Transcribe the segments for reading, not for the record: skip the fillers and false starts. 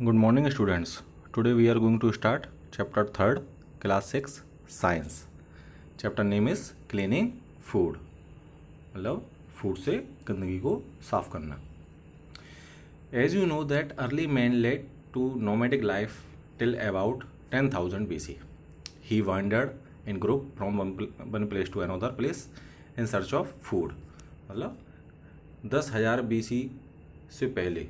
Good morning students. Today we are going to start chapter 3rd class 6 science. Chapter name is cleaning food. मतलब food से गंदगी को साफ करना. As you know that early man led to nomadic life till about 10,000 BC. He wandered in group from one place to another place in search of food. मतलब 10,000 BC से पहले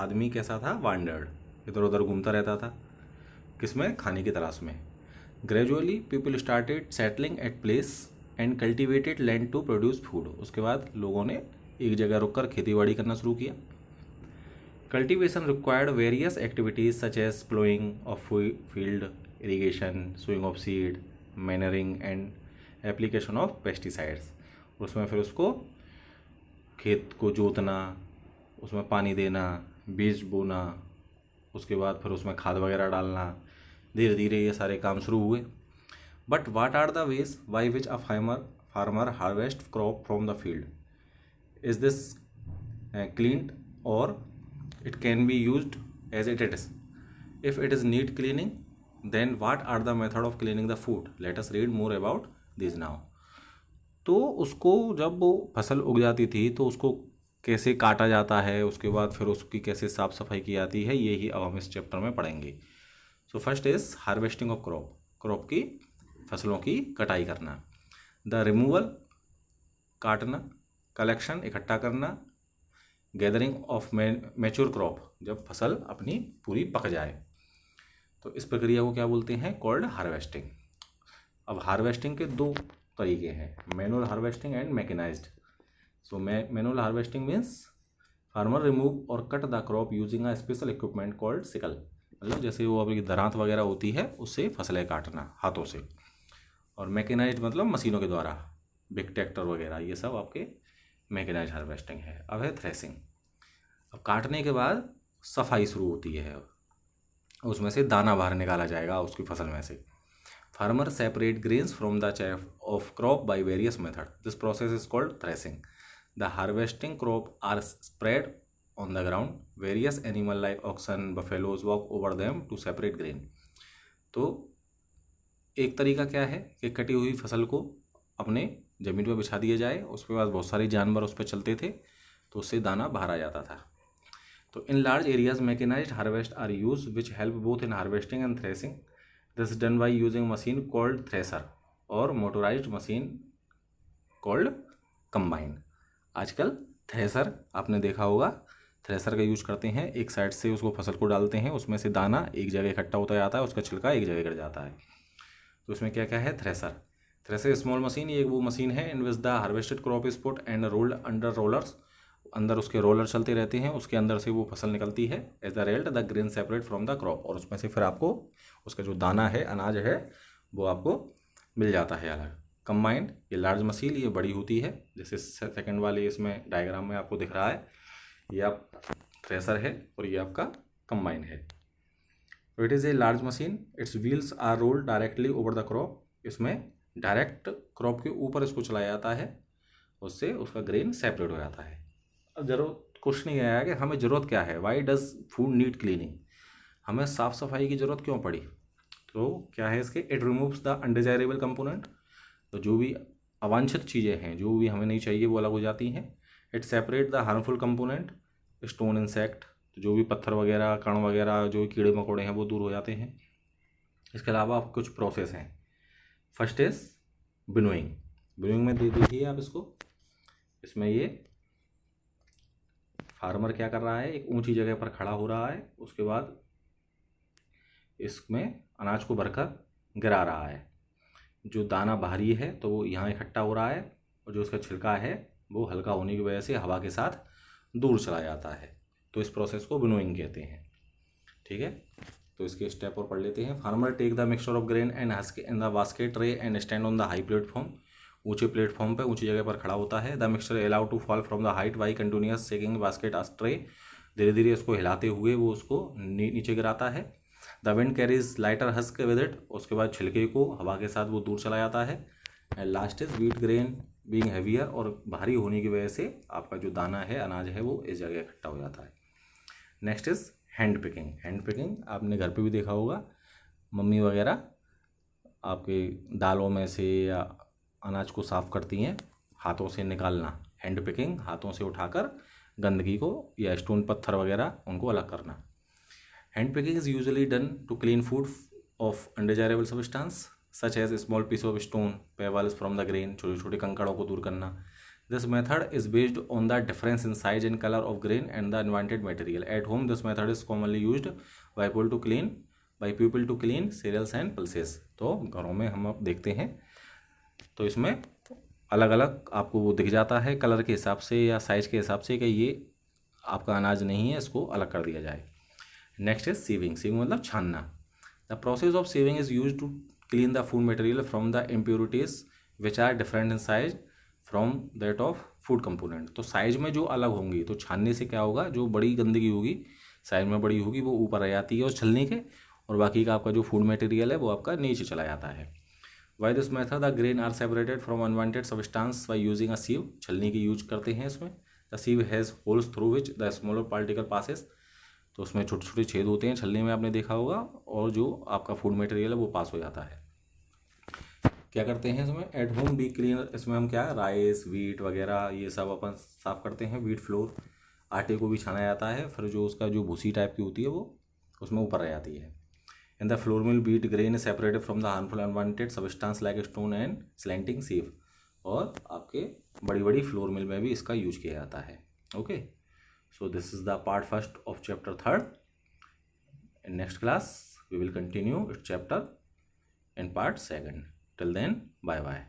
आदमी कैसा था? वांडर्ड, इधर उधर घूमता रहता था. किसमें? खाने की तलाश में. Gradually people started settling at place and cultivated land to produce food. उसके बाद लोगों ने एक जगह रुककर खेती बाड़ी करना शुरू किया. Cultivation required various activities such as ploughing of field, irrigation, sowing of seed, manuring and application of pesticides. उसमें फिर उसको खेत को जोतना, उसमें पानी देना, बीज बोना, उसके बाद फिर उसमें खाद वगैरह डालना. धीरे धीरे ये सारे काम शुरू हुए. But what are the ways by which a farmer harvest crop from the field? Is this cleaned और it can be used as it is? If it is need cleaning, then what are the method of cleaning the food? Let us read more about this now. तो उसको जब वो फसल उग जाती थी तो उसको कैसे काटा जाता है, उसके बाद फिर उसकी कैसे साफ़ सफाई की जाती है, ये ही अब हम इस चैप्टर में पढ़ेंगे. So first is harvesting of crop. Crop की, फसलों की कटाई करना. द रिमूवल, काटना. कलेक्शन, इकट्ठा करना. गैदरिंग ऑफ मैच्योर क्रॉप, जब फसल अपनी पूरी पक जाए. तो इस प्रक्रिया को क्या बोलते हैं? Called harvesting. अब हार्वेस्टिंग के दो तरीके हैं, manual harvesting and mechanised. So manual harvesting means farmer remove और cut the crop using a special equipment called sickle. मतलब जैसे वो अपनी दरांत वगैरह होती है उससे फसलें काटना हाथों से. और मैकेनाइज्ड मतलब मशीनों के द्वारा, बिग ट्रैक्टर वगैरह, ये सब आपके मैकेनाइज्ड हार्वेस्टिंग है. अब है थ्रेसिंग. अब काटने के बाद सफाई शुरू होती है, उसमें से दाना बाहर निकाला जाएगा उसकी फसल में से. Farmer separate grains from the chaff of crop by various method. This process is called threshing. The harvesting crop are spread on the ground. Various animal like oxen, buffaloes walk over them to separate grain. तो एक तरीका क्या है कि कटी हुई फसल को अपने ज़मीन पर बिछा दिया जाए, उसके बाद बहुत सारे जानवर उस पर चलते थे तो उससे दाना बाहर आ जाता था. तो in large areas mechanised harvest are use which help both in harvesting and threshing. This is done by using machine called thresher और मोटराइज्ड मशीन कॉल्ड कंबाइन. आजकल थ्रेसर आपने देखा होगा, थ्रेसर का यूज करते हैं. एक साइड से उसको फसल को डालते हैं, उसमें से दाना एक जगह इकट्ठा होता जाता है, उसका छिलका एक जगह गिर जाता है. तो उसमें क्या क्या है? थ्रेसर. थ्रेसर स्मॉल मशीन, ये वो मशीन है in which the harvested crop is put and rolled under rollers. अंदर उसके रोलर चलते रहते हैं, उसके अंदर से वो फसल निकलती है. As the rolled the grain separate from the crop. और उसमें से फिर आपको उसका जो दाना है, अनाज है, वो आपको मिल जाता है अलग. कंबाइंड, ये लार्ज मशीन, ये बड़ी होती है. जैसे सेकंड वाले इसमें डायग्राम में आपको दिख रहा है, ये आप थ्रेसर है और ये आपका कंबाइन है. तो it is a large machine. Its wheels are rolled directly over the crop. इसमें डायरेक्ट क्रॉप के ऊपर इसको चलाया जाता है, उससे उसका ग्रेन सेपरेट हो जाता है. अब जरूरत क्वेश्चन ये आया कि हमें ज़रूरत क्या है? Why does food need cleaning? हमें साफ़ सफाई की ज़रूरत क्यों पड़ी? तो क्या है इसके? It removes the undesirable component. तो जो भी अवांछित चीज़ें हैं, जो भी हमें नहीं चाहिए, वो अलग हो जाती हैं. It separate the harmful component, stone, insect, तो जो भी पत्थर वगैरह, कण वगैरह, जो कीड़े मकोड़े हैं, वो दूर हो जाते हैं. इसके अलावा कुछ प्रोसेस हैं. First is winnowing. विनोइंग में दे दीजिए आप इसको. इसमें ये फार्मर क्या कर रहा है? एक ऊंची जगह पर खड़ा हो रहा है, उसके बाद इसमें अनाज को भरकर गिरा रहा है. जो दाना बाहरी है तो वो यहाँ इकट्ठा हो रहा है, और जो उसका छिलका है वो हल्का होने की वजह से हवा के साथ दूर चला जाता है. तो इस प्रोसेस को विनोइंग कहते हैं. ठीक है, तो इसके स्टेप और पढ़ लेते हैं. Farmer take the mixture of grain and husk in the basket tray and stand on the high platform. ऊंचे प्लेटफॉर्म पे, ऊंची जगह पर खड़ा होता है. The mixture allow to fall from the height by continuous shaking basket as tray. धीरे धीरे इसको हिलाते हुए वो उसको नीचे गिराता है. The wind carries lighter husk with it. उसके बाद छिलके को हवा के साथ वो दूर चला जाता है. And last is wheat grain being heavier. और भारी होने की वजह से आपका जो दाना है, अनाज है, वो इस जगह इकट्ठा हो जाता है. Next is hand picking, hand picking आपने घर पे भी देखा होगा, मम्मी वगैरह आपके दालों में से या अनाज को साफ़ करती हैं, हाथों से निकालना, हैंड पिकिंग, हाथों से उठाकर गंदगी को या स्टोन पत्थर वगैरह उनको अलग करना। Hand picking is usually done to clean food of undesirable substance such as small piece of stone, pebbles from the grain, छोटे छोटे कंकड़ों को दूर करना। This method is based on the difference in size and colour of grain and the unwanted material. At home this method is commonly used by people to clean cereals and pulses. तो घरों में हम अब देखते हैं तो इसमें अलग अलग आपको वो दिख जाता है कलर के हिसाब से या साइज के हिसाब से कि ये आपका अनाज नहीं है, इसको अलग कर दिया जाए। नेक्स्ट इज सीविंग, सीविंग मतलब छानना। The process of sieving is use to clean the food material from the impurities which are different in size from that of food component. तो साइज में जो अलग होंगी, तो छानने से क्या होगा, जो बड़ी गंदगी होगी साइज में बड़ी होगी वो ऊपर रह जाती है और छलनी के, और बाकी का आपका जो फूड मटेरियल है वो आपका नीचे चला जाता है। By this method the grain are separated from unwanted substance by using a sieve, छलनी की यूज करते हैं इसमें। The sieve has holes through which the smaller particle passes, तो उसमें छोटे छोटे छेद होते हैं छलनी में, आपने देखा होगा, और जो आपका फूड मटेरियल है वो पास हो जाता है। क्या करते हैं इसमें, एट होम बी क्लीनर, इसमें हम क्या राइस वीट वगैरह ये सब अपन साफ़ करते हैं। वीट फ्लोर, आटे को भी छाना जाता है, फिर जो उसका जो भूसी टाइप की होती है वो उसमें ऊपर रह जाती है। In the flour mill wheat grain is separated from the harmful unwanted substance like stone and slanting sieve, और आपके बड़ी बड़ी फ्लोर मिल में भी इसका यूज किया जाता है। Okay, so this is the part first of chapter 3rd. In next class we will continue its chapter in part 2nd. Till then, bye bye.